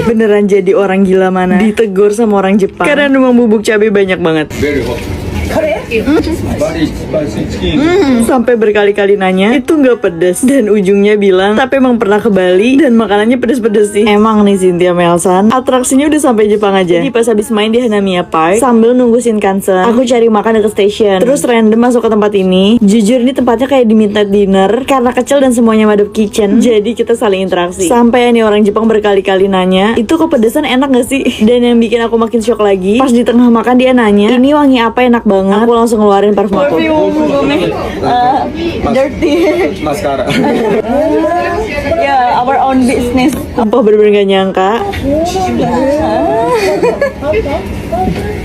Beneran jadi orang gila mana ditegur sama orang Jepang karena nuang bubuk cabai banyak banget. Sampai berkali-kali nanya itu nggak pedes dan ujungnya bilang tapi emang pernah ke Bali dan makanannya pedes-pedes sih. Emang nih Cynthia Melsan, atraksinya udah sampai Jepang aja. Jadi pas habis main di Hanamiya Park sambil nunggu Shinkansen, aku cari makan deket station. Terus random masuk ke tempat ini. Jujur ini tempatnya kayak di midnight dinner karena kecil dan semuanya madep kitchen. Jadi kita saling interaksi. Sampai nih orang Jepang berkali-kali nanya itu kepedesan enak gak sih? Dan yang bikin aku makin shock lagi, pas di tengah makan dia nanya ini wangi apa enak banget. Aku langsung ngeluarin parfum aku. Dirty Mascara. ya, our own business. Apa bener-bener gak nyangka.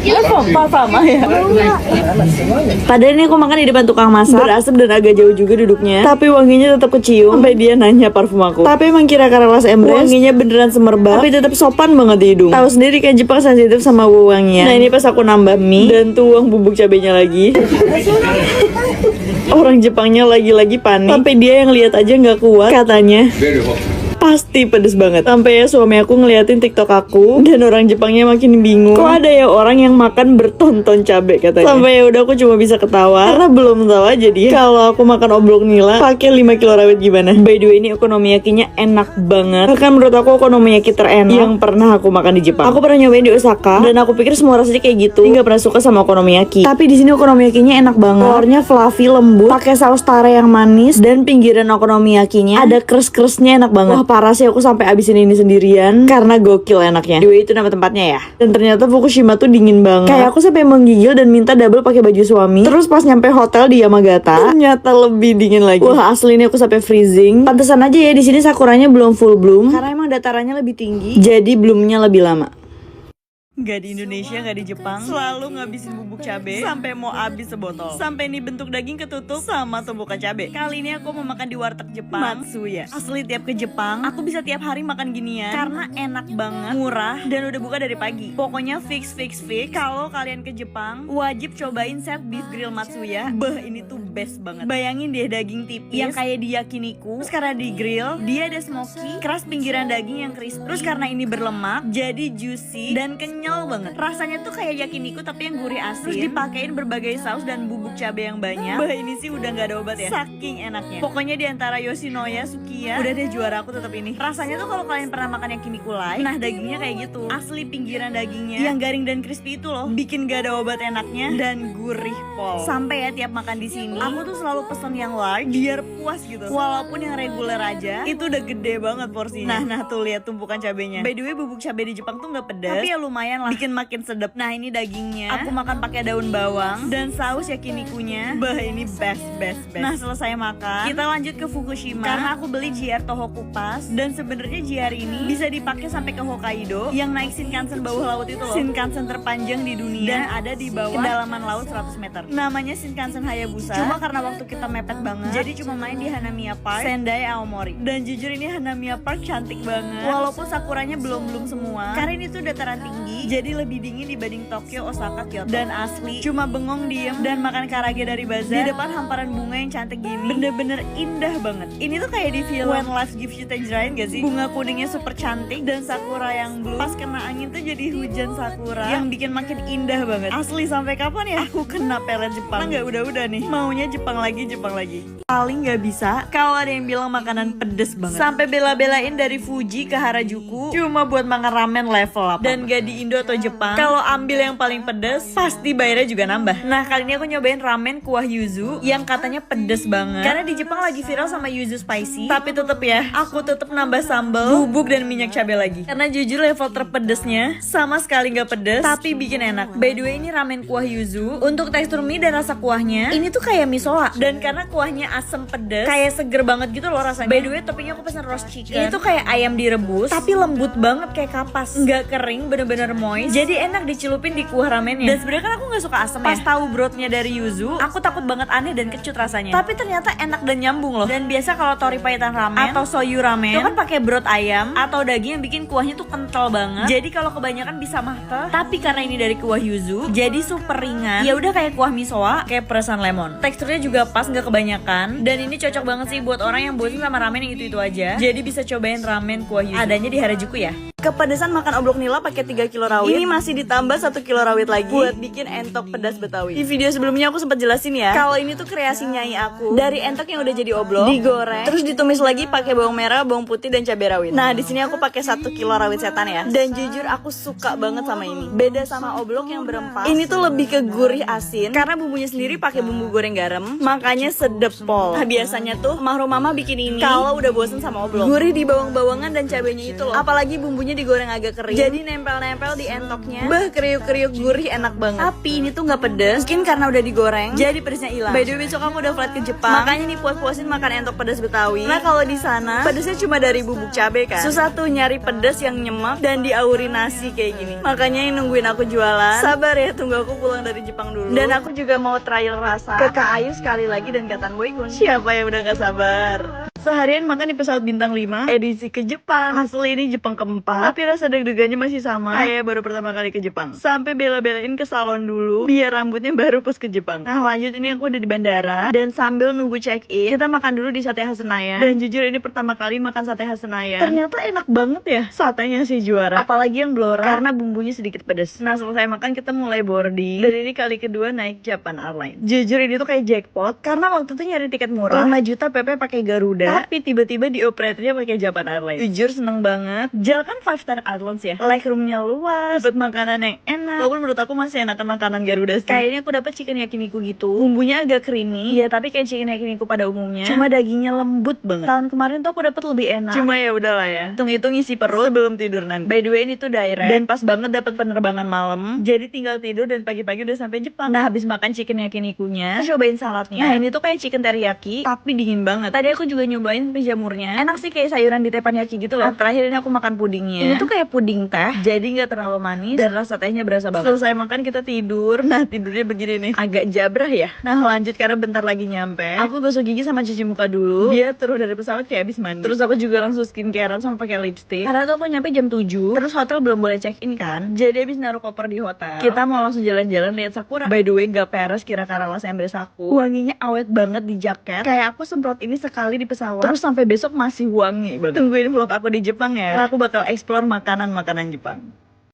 Parfum ya. Padahal ini aku makan di depan tukang masak, berasap dan agak jauh juga duduknya, tapi wanginya tetap kecium. Sampai dia nanya parfum aku. Tapi emang kira karena Las Embres wanginya beneran semerbak, tapi tetap sopan banget di hidung. Tahu sendiri kan Jepang sensitif sama wangian. Nah ini pas aku nambah mie dan tuang bubuk cabenya lagi. Orang Jepangnya lagi-lagi panik. Sampai dia yang lihat aja nggak kuat katanya. Pasti pedes banget. Sampai ya suami aku ngeliatin TikTok aku dan orang Jepangnya makin bingung. Kok ada ya orang yang makan bertonton cabe katanya. Sampai ya udah aku cuma bisa ketawa karena belum tahu aja dia kalau aku makan obrok nila pakai 5 kilo rawit gimana. By the way ini okonomiyakinya enak banget. Bahkan menurut aku okonomiyaki terenak yang pernah aku makan di Jepang. Aku pernah nyobain di Osaka dan aku pikir semua rasanya kayak gitu. Nggak pernah suka sama okonomiyaki. Tapi di sini okonomiyakinya enak banget. Telurnya fluffy lembut, pakai saus tare yang manis dan pinggiran okonomiyakinya ada kres-kresnya enak banget. Wah parah sih aku sampai abisin ini sendirian karena gokil enaknya. Anyway itu nama tempatnya ya. Dan ternyata Fukushima tuh dingin banget. Kayak aku sampai menggigil dan minta double pakai baju suami. Terus pas nyampe hotel di Yamagata ternyata lebih dingin lagi. Wah asli ini aku sampai freezing. Pantesan aja ya di sini sakuranya belum full bloom karena emang datarannya lebih tinggi. Jadi bloomnya lebih lama. Gak di Indonesia, gak di Jepang, selalu ngabisin bubuk cabe sampai mau habis sebotol. Sampai nih bentuk daging ketutup sama tumpukan cabe. Kali ini aku mau makan di warteg Jepang Matsuya. Asli tiap ke Jepang, aku bisa tiap hari makan ginian karena enak banget, murah, dan udah buka dari pagi. Pokoknya fix. Kalau kalian ke Jepang, wajib cobain set beef grill Matsuya. Beh, ini tuh best banget. Bayangin deh daging tipis yang kayak di yakiniku. Terus karena di grill, dia ada smoky, keras pinggiran daging yang crispy. Terus karena ini berlemak, jadi juicy dan kenyal banget. Rasanya tuh kayak yakiniku tapi yang gurih asin. Terus dipakein berbagai saus dan bubuk cabai yang banyak. Bah ini sih udah gak ada obat ya. Saking enaknya. Pokoknya di antara Yoshinoya, Sukiya, udah deh juara aku tetap ini. Rasanya tuh kalau kalian pernah makan yakiniku live, nah dagingnya kayak gitu. Asli pinggiran dagingnya yang garing dan crispy itu loh. Bikin gak ada obat enaknya dan gurih pol. Sampai ya tiap makan di sini, aku tuh selalu pesen yang large biar puas gitu. Walaupun yang reguler aja itu udah gede banget porsinya. Nah tuh lihat tumpukan cabenya. By the way bubuk cabai di Jepang tuh gak pedas, tapi ya lumayan lah, bikin makin sedap. Nah ini dagingnya aku makan pakai daun bawang dan saus yakinikunya. Bah ini best. Nah selesai makan, kita lanjut ke Fukushima karena aku beli JR Tohoku Pass. Dan sebenarnya JR ini bisa dipakai sampai ke Hokkaido yang naik Shinkansen bawah laut itu loh. Shinkansen terpanjang di dunia dan ada di bawah kedalaman laut 100 meter. Namanya Shinkansen Hayabusa. Cuma karena waktu kita mepet banget, jadi cuma main di Hanamiya Park, Sendai, Aomori. Dan jujur ini Hanamiya Park cantik banget. Walaupun sakuranya belum semua, karena ini tuh dataran tinggi, jadi lebih dingin dibanding Tokyo, Osaka, Kyoto. Dan asli cuma bengong diem dan makan karage dari bazar di depan hamparan bunga yang cantik gini. Bener-bener indah banget. Ini tuh kayak di film When Life Gives You Tangerine gak sih? Bunga kuningnya super cantik dan sakura yang blue pas kena angin tuh jadi hujan sakura yang bikin makin indah banget. Asli sampai kapan ya aku kena pelet Jepang? Nggak udah nih, maunya Jepang lagi. Paling nggak bisa kalau ada yang bilang makanan pedes banget. Sampai bela-belain dari Fuji ke Harajuku cuma buat makan ramen level up. Dan gak di Indo atau Jepang, kalau ambil yang paling pedes pasti bayarnya juga nambah. Nah kali ini aku nyobain ramen kuah yuzu yang katanya pedes banget karena di Jepang lagi viral sama yuzu spicy. Tapi tetep ya, aku tetep nambah sambal, bubuk dan minyak cabai lagi karena jujur level terpedesnya sama sekali nggak pedes tapi bikin enak. By the way ini ramen kuah yuzu. Untuk tekstur mie dan rasa kuahnya ini tuh kayak misoa, dan karena kuahnya asem pedes kayak seger banget gitu loh rasanya. By the way toppingnya aku pesen roast chicken. Ini tuh kayak ayam direbus tapi lembut banget kayak kapas, nggak kering, bener-bener moist, jadi enak dicelupin di kuah ramennya. Dan sebenarnya kan aku nggak suka asem ya. Pas tahu brothnya dari yuzu, aku takut banget aneh dan kecut rasanya. Tapi ternyata enak dan nyambung loh. Dan biasa kalau tori paitan ramen atau soyu ramen itu kan pakai broth ayam atau daging yang bikin kuahnya tuh kental banget. Jadi kalau kebanyakan bisa mate. Tapi karena ini dari kuah yuzu, jadi super ringan. Ya udah kayak kuah misoa, kayak perasan lemon. Teksturnya juga pas, nggak kebanyakan. Dan ini cocok banget sih buat orang yang bosan sama ramen yang itu aja. Jadi bisa cobain ramen kuah yuzu. Adanya di Harajuku ya. kepedesan makan oblok nila pakai 3 kilo rawit. Ini masih ditambah 1 kilo rawit lagi buat bikin entok pedas Betawi. Di video sebelumnya aku sempat jelasin ya, kalau ini tuh kreasi nyai aku. Dari entok yang udah jadi oblok, digoreng, terus ditumis lagi pakai bawang merah, bawang putih dan cabai rawit. Nah, di sini aku pakai 1 kilo rawit setan ya. Dan jujur aku suka banget sama ini. Beda sama oblok yang berempah. Ini tuh lebih ke gurih asin karena bumbunya sendiri pakai bumbu goreng garam, makanya sedep pol. Nah, biasanya tuh mama bikin ini kalau udah bosen sama oblok. Gurih di bawang-bawangan dan cabenya itu loh. Apalagi bumbunya digoreng agak kering, jadi nempel-nempel di entoknya. Kriuk-kriuk gurih enak banget. Tapi ini tuh nggak pedes, mungkin karena udah digoreng, jadi pedesnya hilang. By the way, besok aku udah flight ke Jepang, makanya nih puas-puasin makan entok pedas Betawi. Nah, kalau di sana pedesnya cuma dari bubuk cabai kan. Susah tuh nyari pedes yang nyemak dan diauri nasi kayak gini. Makanya yang nungguin aku jualan, sabar ya, tunggu aku pulang dari Jepang dulu. Dan aku juga mau trial rasa ke Kak Ayu sekali lagi dan Katan Boygun. Siapa yang udah gak sabar? Seharian makan di pesawat bintang 5 edisi ke Jepang. Asli ini Jepang keempat, tapi rasa deg-degannya masih sama kayak baru pertama kali ke Jepang. Sampai bela-belain ke salon dulu biar rambutnya baru pas ke Jepang. Nah, lanjut ini aku udah di bandara dan sambil nunggu check-in, kita makan dulu di Sate khas Senayan. Dan jujur ini pertama kali makan sate khas Senayan. Ternyata enak banget ya, satenya sih juara. Apalagi yang blora karena bumbunya sedikit pedas. Nah, selesai makan kita mulai boarding. Dan ini kali kedua naik Japan Airlines. Jujur ini tuh kayak jackpot karena waktu itu nyari tiket murah 5 juta PP pakai Garuda. Tapi tiba-tiba dioperatornya pakai Japan Airlines. Jujur seneng banget. JAL kan 5 star airlines ya, legroomnya luas, buat makanan yang enak. Walaupun menurut aku masih enakan makanan Garuda sih. Kayaknya aku dapet chicken yakiniku gitu, bumbunya agak creamy ya, tapi kayak chicken yakiniku pada umumnya, cuma dagingnya lembut banget. Tahun kemarin tuh aku dapet lebih enak, cuma ya udahlah ya, hitung-hitung isi perut sebelum tidur nanti. By the way, ini tuh direct dan pas banget dapet penerbangan malam, jadi tinggal tidur dan pagi-pagi udah sampai Jepang. Nah, habis makan chicken yakinikunya, cobain saladnya. Nah, ini tuh kayak chicken teriyaki tapi dingin banget. Tadi aku juga nyobain jamurnya, enak sih, kayak sayuran di teppanyaki gitu loh. Terakhir ini aku makan pudingnya. Ini tuh kayak puding teh, jadi nggak terlalu manis dan rasa tehnya berasa banget. Selesai makan kita tidur. Nah, tidurnya begini nih, agak jabrah ya. Nah, lanjut karena bentar lagi nyampe. Aku gosok gigi sama cuci muka dulu. Dia turun dari pesawat kayak abis mandi. Terus aku juga langsung skincarean sama pakai lipstick. Karena tuh aku nyampe jam 7. Terus hotel belum boleh check in kan. Jadi abis naruh koper di hotel, kita mau langsung jalan-jalan lihat sakura. By the way, gak peres kira Karawas Embrace aku. Wanginya awet banget di jaket. Kayak aku semprot ini sekali di pesawat, terus sampai besok masih wangi banget. Tungguin vlog aku di Jepang ya. Aku bakal explore makanan-makanan Jepang.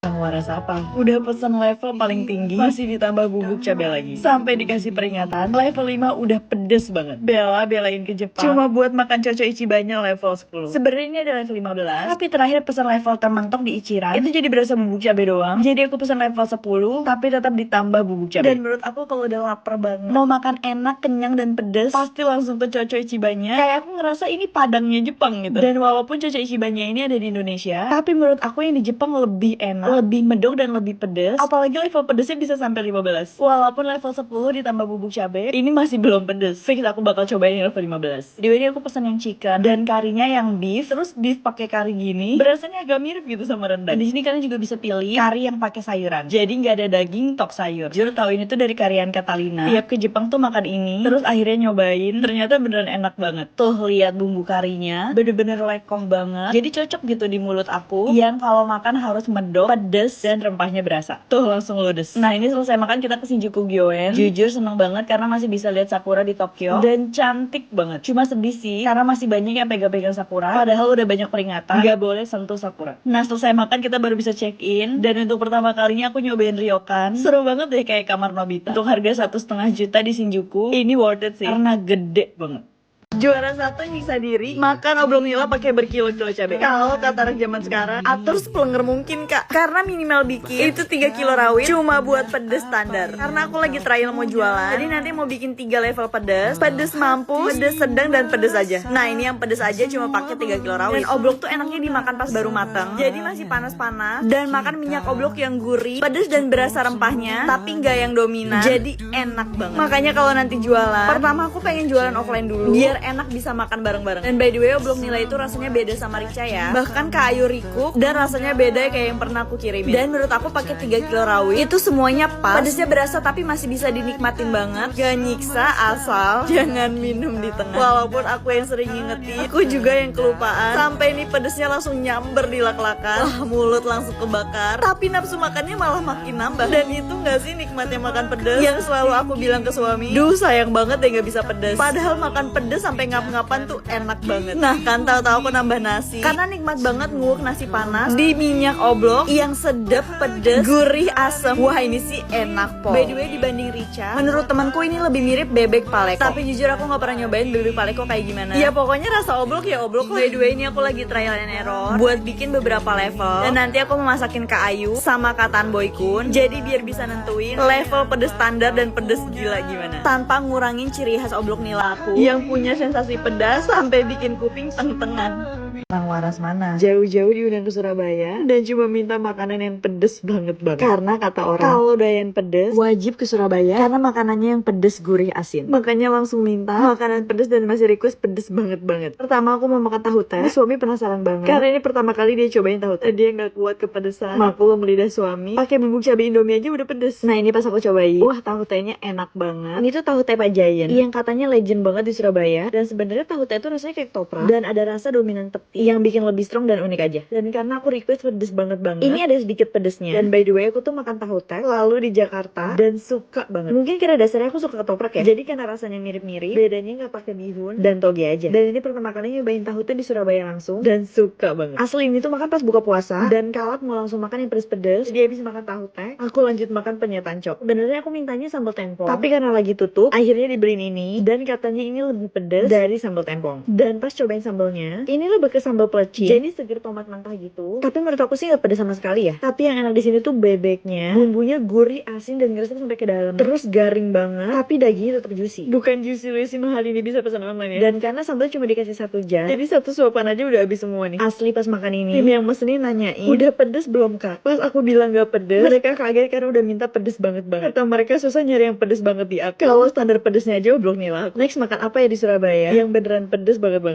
Waras apa? Udah pesen level paling tinggi, masih ditambah bubuk cabai lagi. Sampai dikasih peringatan, level 5 udah pedes banget. Belain ke Jepang cuma buat makan coco Ichibanya level 10. Sebenarnya ini ada level 15, tapi terakhir pesen level termentok di Ichiran, itu jadi berasa bubuk cabai doang. Jadi aku pesen level 10, tapi tetap ditambah bubuk cabai. Dan menurut aku kalau udah lapar banget, mau makan enak, kenyang dan pedes, pasti langsung ke coco Ichibanya. Kayak aku ngerasa ini padangnya Jepang gitu. Dan walaupun coco Ichibanya ini ada di Indonesia, tapi menurut aku yang di Jepang lebih enak, lebih medok dan lebih pedes. Apalagi level pedesnya bisa sampai 15. Walaupun level 10 ditambah bubuk cabai, ini masih belum pedes. Fix aku bakal cobain yang level 15. Di sini aku pesan yang chicken dan karinya yang beef. Terus beef pakai kari gini, berasanya agak mirip gitu sama rendang. Di sini kalian juga bisa pilih kari yang pakai sayuran. Jadi nggak ada daging, tok sayur. Jujur tahu ini tuh dari karian Catalina. Tiap ke Jepang tuh makan ini. Terus akhirnya nyobain, ternyata beneran enak banget. Tuh lihat bumbu karinya, bener-bener lekong banget. Jadi cocok gitu di mulut aku. Yang kalau makan harus medok, pedes dan rempahnya berasa. Tuh langsung ludes. Nah, ini selesai makan kita ke Shinjuku Gyoen. Jujur seneng banget karena masih bisa lihat sakura di Tokyo dan cantik banget. Cuma sedih sih karena masih banyak yang pegang-pegang sakura, padahal udah banyak peringatan nggak boleh sentuh sakura. Nah, selesai makan kita baru bisa check in dan untuk pertama kalinya aku nyobain ryokan. Seru banget deh, kayak kamar Nobita. Untuk harga 1,5 juta di Shinjuku, ini worth it sih karena gede banget. Juara satu nyiksa diri makan oblong nila pakai berkilo-kilo cabai. Kalau kata anak zaman sekarang, atur sepelenger mungkin kak, karena minimal bikin itu 3 kilo rawit cuma buat pedes standar. Karena aku lagi trial mau jualan, jadi nanti mau bikin 3 level pedes, pedes mampus, pedes sedang dan pedes aja. Nah, ini yang pedes aja cuma pakai 3 kilo rawit. Dan oblong tuh enaknya dimakan pas baru matang, jadi masih panas-panas dan makan minyak oblong yang gurih, pedes dan berasa rempahnya, tapi nggak yang dominan, jadi enak banget. Makanya kalau nanti jualan, pertama aku pengen jualan offline dulu biar enak bisa makan bareng-bareng. Dan by the way, oblong nila itu rasanya beda sama rica ya. Bahkan Kak Ayu recook dan rasanya beda kayak yang pernah aku kirimin. Dan menurut aku pakai 3 kilo rawit itu semuanya pas. Pedesnya berasa tapi masih bisa dinikmatin banget. Gak nyiksa, asal jangan minum di tengah. Walaupun aku yang sering ngingetin, aku juga yang kelupaan. Sampai nih pedesnya langsung nyamber di lak-lakan. Wah, mulut langsung kebakar. Tapi nafsu makannya malah makin nambah. Dan itu gak sih nikmatnya makan pedes? Yang selalu aku bilang ke suami, duh sayang banget deh gak bisa pedes. Padahal makan pedes sampai sampai ngap-ngapan tuh enak banget. Nah kan tahu-tahu aku nambah nasi karena nikmat banget nguuk nasi panas di minyak oblong yang sedap, pedes, gurih, asem. Wah ini sih enak po. By the way dibanding rica, menurut temanku ini lebih mirip bebek paleko. Tapi jujur aku nggak pernah nyobain bebek paleko kayak gimana. Ya pokoknya rasa oblok ya oblok. By the way ini aku lagi trial and error buat bikin beberapa level. Dan nanti aku mau masakin Kak Ayu sama Kak Tanboy Kun. Jadi biar bisa nentuin level pedes standar dan pedes gila gimana, tanpa ngurangin ciri khas oblok nila aku yang punya sensasi pedas sampai bikin kuping teng-tengan. Orang waras mana jauh-jauh diundang ke Surabaya dan cuma minta makanan yang pedes banget. Karena kata orang kalau doyan pedes wajib ke Surabaya karena makanannya yang pedes, gurih, asin. Makanya langsung minta makanan pedes dan masih request pedes banget. Pertama aku mau makan tahu teh. Suami penasaran banget karena ini pertama kali dia cobain tahu teh. Dia nggak kuat kepedesan. Maklum lidah suami pakai bubuk cabai Indomie aja udah pedes. Nah ini pas aku cobain, wah tahu tehnya enak banget. Ini tuh tahu teh Pak Giant yang katanya legend banget di Surabaya. Dan sebenarnya tahu teh itu rasanya kayak ketoprak dan ada rasa dominan peti yang bikin lebih strong dan unik aja. Dan karena aku request pedes banget, ini ada sedikit pedesnya. Dan by the way aku tuh makan tahu teh lalu di Jakarta dan suka banget. Mungkin karena dasarnya aku suka ketoprak ya, jadi karena rasanya mirip-mirip, bedanya nggak pakai bihun dan toge aja. Dan ini pertama kali nyobain tahu teh di Surabaya langsung dan suka banget. Asli ini tuh makan pas buka puasa dan kalap mau langsung makan yang pedes-pedes. Jadi habis makan tahu teh aku lanjut makan penyetan cok. Sebenarnya aku mintanya sambal tempong, tapi karena lagi tutup akhirnya dibeliin ini. Dan katanya ini lebih pedes dari sambal tempong. Dan pas cobain sambalnya, ini lebih ke sambal pelecing, jadi seger tomat mentah gitu. Tapi menurut aku sih nggak pedes sama sekali ya. Tapi yang enak di sini tuh bebeknya, bumbunya gurih, asin dan ngeresep sampai ke dalam. Terus garing banget, tapi dagingnya tetap juicy. Bukan juicy Lucy mahal ini bisa pesan online ya. Dan karena sambal cuma dikasih 1 jam, jadi 1 suapan aja udah habis semua nih. Asli pas makan ini, tim yang mesenin nanyain, udah pedes belum kak? Pas aku bilang nggak pedes, mereka kaget karena udah minta pedes banget. Kata mereka susah nyari yang pedes banget di aku. Kalau standar pedesnya aja oblong nih lah. Next makan apa ya di Surabaya yang beneran pedes banget.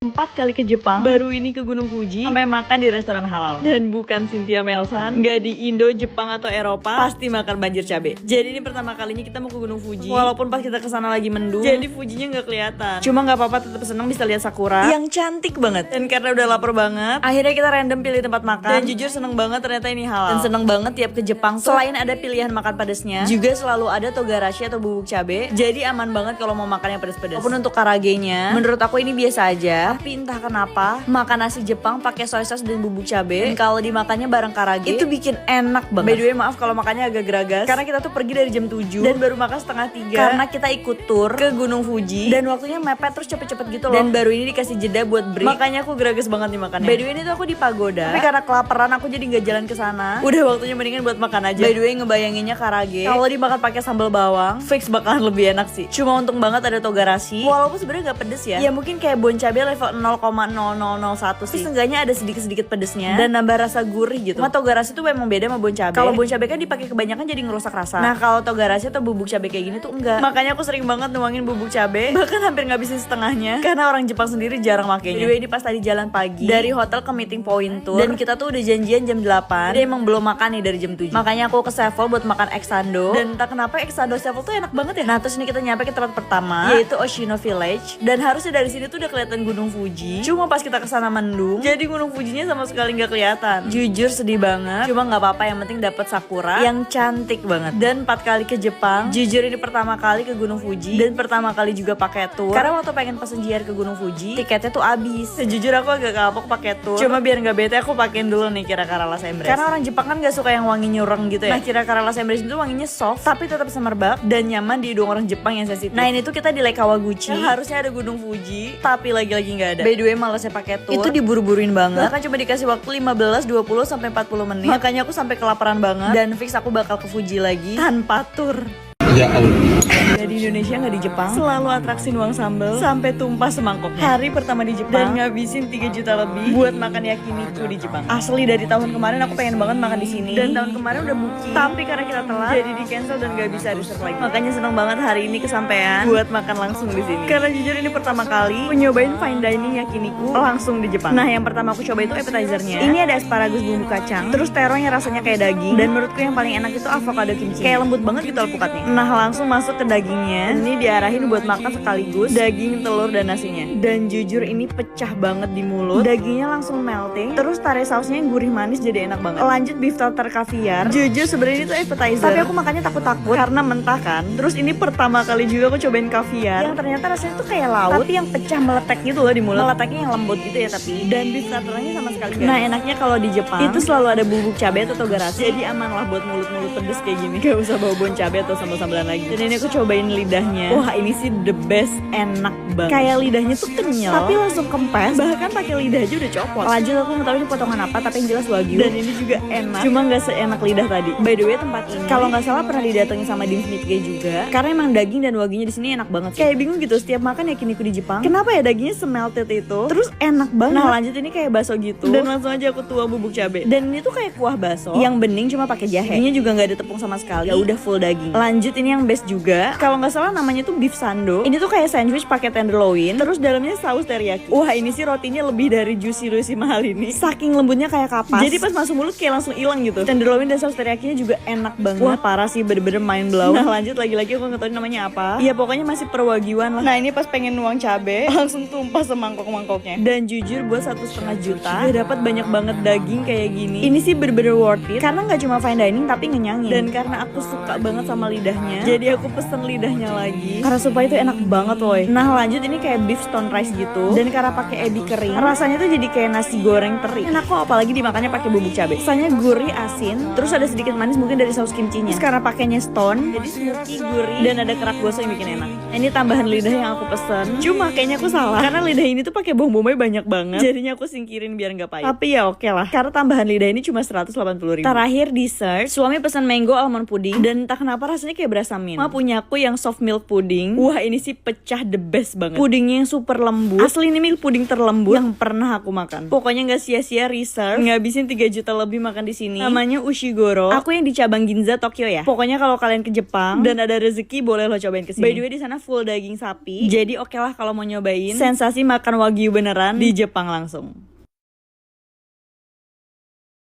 4 kali ke Jepang, baru ini ke Gunung Fuji, sampai makan di restoran halal. Dan bukan Cynthia Melsan, nggak di Indo, Jepang atau Eropa, pasti makan banjir cabe. Jadi ini pertama kalinya kita mau ke Gunung Fuji. Walaupun pas kita kesana lagi mendung, jadi Fujinya nggak kelihatan. Cuma nggak apa-apa, tetap seneng bisa lihat sakura yang cantik banget. Dan karena udah lapar banget, akhirnya kita random pilih tempat makan. Dan jujur seneng banget ternyata ini halal. Dan seneng banget tiap ke Jepang, selain ada pilihan makan pedesnya, juga selalu ada togarashi atau bubuk cabe. Jadi aman banget kalau mau makan yang pedes-pedes. Walaupun untuk karagenya, menurut aku ini biasa aja. Tapi entah kenapa makan nasi Jepang pakai soy sauce dan bubuk cabe, kalau dimakannya bareng karage itu bikin enak banget. By the way maaf kalau makannya agak geragas karena kita tuh pergi dari jam 7 dan baru makan setengah 3 karena kita ikut tour ke Gunung Fuji dan waktunya mepet terus cepet-cepet gitu loh. Dan baru ini dikasih jeda buat break, makanya aku geragas banget nih makannya. By the way ini tuh aku di pagoda, tapi karena kelaparan aku jadi nggak jalan ke sana. Udah waktunya mendingan buat makan aja. By the way ngebayanginnya karage kalau dimakan pakai sambal bawang fix bakalan lebih enak sih. Cuma untung banget ada togarashi, walaupun sebenarnya nggak pedes ya. Ya mungkin kayak bon cabe level 0,0001 sih. Seenggaknya ada sedikit-sedikit pedesnya dan nambah rasa gurih gitu. Cuma togarashi tuh memang beda sama bon cabe. Kalau bon cabe kan dipakai kebanyakan jadi ngerusak rasa. Nah kalau togarashi atau bubuk cabe kayak gini tuh enggak. Makanya aku sering banget nuangin bubuk cabe, bahkan hampir ngabisin setengahnya karena orang Jepang sendiri jarang makainya. Jadi ini pas tadi jalan pagi dari hotel ke meeting point tour, dan kita tuh udah janjian jam 8. Dia emang belum makan nih dari jam 7. Makanya aku ke Sevel buat makan Exando. Dan entah kenapa Exando Sevel tuh enak banget ya. Nah terus ini kita nyampe ke tempat pertama, yaitu Oshino Village. Dan harusnya dari sini tuh udah kelihatan Gunung Fuji. Cuma pas kita kesana mendung, jadi Gunung Fujinya sama sekali nggak kelihatan. Jujur sedih banget. Cuma nggak apa-apa, yang penting dapat sakura yang cantik banget. Dan 4 kali ke Jepang. Jujur ini pertama kali ke Gunung Fuji dan pertama kali juga pakai tour. Karena waktu pengen pesen JR ke Gunung Fuji, tiketnya tuh habis. Sejujur aku agak kapok pakai tour. Cuma biar nggak bete aku pakein dulu nih Kira Karalas Embrace. Karena orang Jepang kan nggak suka yang wangi nyureng gitu ya. Nah Kira Karalas Embrace itu wanginya soft tapi tetap semerbak dan nyaman di hidung orang Jepang yang sensitif. Nah ini tuh kita di Lake Kawaguchi. Harusnya ada Gunung Fuji, tapi lagi-lagi nggak ada. By the way malesnya pakai tour. Itu diburu-buruin banget. Bahkan cuma dikasih waktu 15, 20 sampai 40 menit. Makanya aku sampai kelaparan banget dan fix aku bakal ke Fuji lagi tanpa tour. Ya Allah. Di Indonesia nggak di Jepang, selalu atraksi nuang sambal sampai tumpah semangkok. Hari pertama di Jepang dan ngabisin 3 juta lebih buat makan yakiniku di Jepang. Asli dari tahun kemarin aku pengen banget makan di sini dan tahun kemarin udah booking, tapi karena kita telat jadi di cancel dan nggak bisa reserve lagi. Makanya seneng banget hari ini kesampean buat makan langsung di sini. Karena jujur ini pertama kali aku nyobain fine dining yakiniku langsung di Jepang. Nah yang pertama aku coba itu appetizernya. Ini ada asparagus bumbu kacang, terus terongnya rasanya kayak daging, dan menurutku yang paling enak itu avocado kimchi. Kayak lembut banget gitu alpukatnya. Nah langsung masuk ke daging dagingnya. Ini diarahin buat makan sekaligus daging, telur, dan nasinya. Dan jujur ini pecah banget di mulut. Dagingnya langsung melting. Terus tarik sausnya yang gurih manis jadi enak banget. Lanjut beef tartar caviar. Jujur sebenarnya itu appetizer, tapi aku makannya takut-takut karena mentah kan. Terus ini pertama kali juga aku cobain caviar yang ternyata rasanya tuh kayak laut, tapi yang pecah meletek gitu loh di mulut. Meleteknya yang lembut gitu ya tapi. Dan beef tartarnya sama sekali gak. Nah enaknya kalau di Jepang itu selalu ada bubuk cabai atau togarashi. Jadi aman lah buat mulut-mulut pedes kayak gini. Gak usah bawa bon cabai atau sambal-sambalan lagi. Dan ini aku cobain lidahnya. Wah ini sih the best, enak banget. Kayak lidahnya tuh kenyal, tapi langsung kempes. Bahkan pakai lidah aja udah copot. Lanjut aku nggak tahu ini potongan apa, tapi yang jelas wagyu. Dan ini juga enak. Cuma nggak seenak lidah tadi. By the way tempat ini kalau nggak salah pernah didatengin sama Dim Smithge juga. Karena emang daging dan wagyunya di sini enak banget. Kayak bingung gitu setiap makan yakiniku di Jepang. Kenapa ya dagingnya semelted itu? Terus enak banget. Nah lanjut ini kayak bakso gitu. Dan langsung aja aku tuang bubuk cabai. Dan ini tuh kayak kuah bakso yang bening cuma pakai jahe. Ini juga nggak ada tepung sama sekali. Ya udah full daging. Lanjut ini yang best juga. Kalau nggak salah namanya tuh beef sando. Ini tuh kayak sandwich pakai tenderloin. Terus dalamnya saus teriyaki. Wah ini sih rotinya lebih dari juicy mahal ini. Saking lembutnya kayak kapas. Jadi pas masuk mulut kayak langsung hilang gitu. Tenderloin dan saus teriyakinya juga enak banget. Wah parah sih, bener-bener mind blow. Nah lanjut lagi-lagi aku nggak tahu namanya apa. Ya pokoknya masih perwagyuan lah. Nah ini pas pengen nuang cabe langsung tumpah semangkok-mangkoknya. Dan jujur buat 1,5 juta udah dapat banyak banget daging kayak gini. Ini sih bener-bener worth it karena nggak cuma fine dining tapi ngenyangin. Dan karena aku suka banget sama lidahnya, jadi aku pesen lidahnya lagi karena supaya itu enak banget woy. Nah lanjut ini kayak beef stone rice gitu. Dan karena pakai ebi kering, rasanya tuh jadi kayak nasi goreng teri. Enak kok apalagi dimakannya pakai bubuk cabai. Rasanya gurih asin, terus ada sedikit manis mungkin dari saus kimchinya. Terus karena pakainya stone, jadi smoky, gurih, dan ada kerak gosong yang bikin enak. Ini tambahan lidah yang aku pesen. Cuma kayaknya aku salah karena lidah ini tuh pakai bawang bombay banyak banget. Jadinya aku singkirin biar nggak pahit. Tapi ya oke lah. Karena tambahan lidah ini cuma 180.000. Terakhir dessert, suami pesan mango almond pudding dan entah kenapa rasanya kayak berasa mint. Ma punya aku yang soft milk pudding. Wah ini sih pecah the best banget. Pudingnya yang super lembut. Asli ini milk pudding terlembut yang pernah aku makan. Pokoknya nggak sia-sia reserve. Ngabisin 3 juta lebih makan di sini. Namanya Ushigoro. Aku yang di cabang Ginza Tokyo ya. Pokoknya kalau kalian ke Jepang dan ada rezeki boleh lo cobain kesini. By the way di sana full daging sapi. Jadi oke lah kalau mau nyobain sensasi makan wagyu beneran di Jepang langsung.